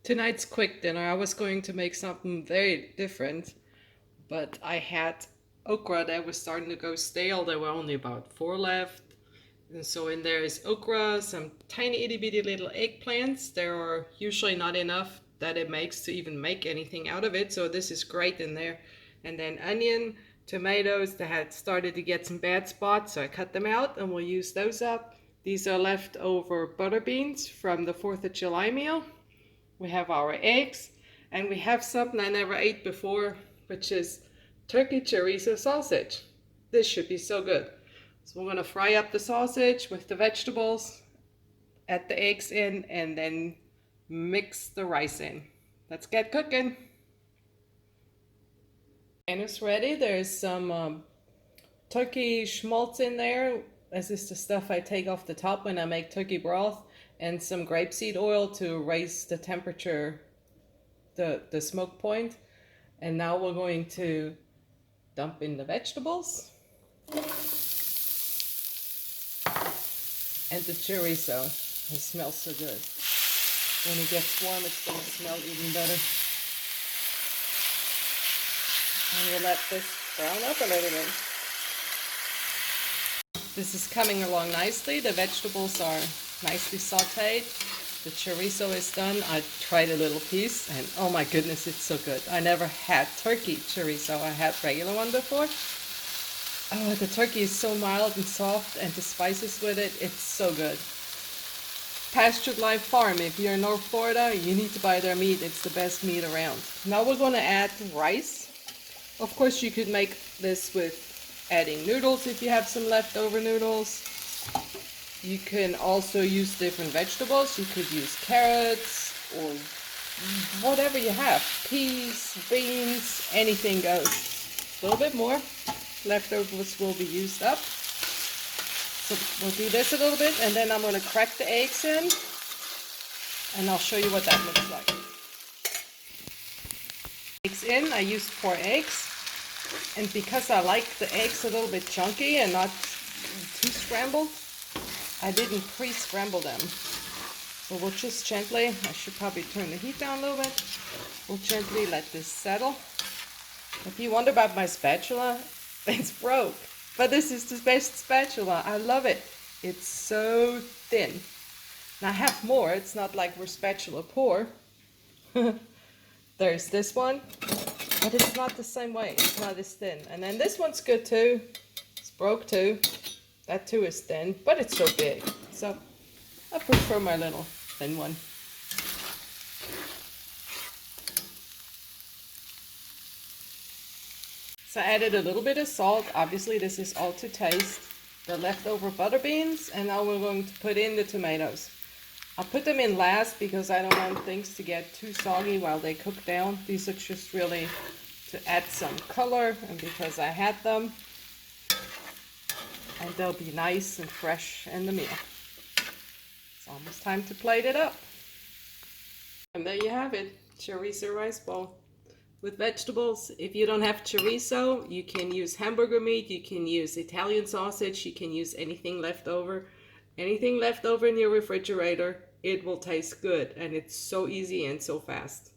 Tonight's quick dinner, I was going to make something very different, but I had okra that was starting to go stale. There were only about 4 left. And so in there is okra, some tiny itty bitty little eggplants. There are usually not enough that it makes to even make anything out of it. So this is great in there. And then onion, tomatoes that had started to get some bad spots. So I cut them out and we'll use those up. These are leftover butter beans from the 4th of July meal. We have our eggs, and we have something I never ate before, which is turkey chorizo sausage. This should be so good. So we're gonna fry up the sausage with the vegetables, add the eggs in, and then mix the rice in. Let's get cooking. And it's ready. There's some turkey schmaltz in there. This is the stuff I take off the top when I make turkey broth, and some grapeseed oil to raise the temperature, the smoke point. And now we're going to dump in the vegetables and the chorizo. It smells so good. When it gets warm, it's going to smell even better. And we'll let this brown up a little bit. This is coming along nicely. The vegetables are nicely sauteed. The chorizo is done. I tried a little piece and oh my goodness, it's so good. I never had turkey chorizo. I had regular one before. Oh, the turkey is so mild and soft, and the spices with it, it's so good. Pastured Life Farm. If you're in North Florida, you need to buy their meat. It's the best meat around. Now we're going to add rice. Of course, you could make this with adding noodles if you have some leftover noodles. You can also use different vegetables. You could use carrots or whatever you have. Peas, beans, anything goes. A little bit more. Leftovers will be used up. So we'll do this a little bit, and then I'm going to crack the eggs in, and I'll show you what that looks like. Eggs in, I used 4 eggs. And because I like the eggs a little bit chunky and not too scrambled, I didn't pre-scramble them. So we'll just gently, I should probably turn the heat down a little bit. We'll gently let this settle. If you wonder about my spatula, it's broke. But this is the best spatula. I love it. It's so thin. Now I have more. It's not like we're spatula poor. There's this one. But it's not the same way. It's not as thin. And then this one's good too. It's broke too. That too is thin, but it's so big. So I prefer my little thin one. So I added a little bit of salt. Obviously this is all to taste. The leftover butter beans, and now we're going to put in the tomatoes. I'll put them in last because I don't want things to get too soggy while they cook down. These are just really to add some color, and because I had them, and they'll be nice and fresh in the meal. It's almost time to plate it up. And there you have it, chorizo rice bowl with vegetables. If you don't have chorizo, you can use hamburger meat, you can use Italian sausage, you can use anything left over. Anything left over in your refrigerator, it will taste good, and it's so easy and so fast.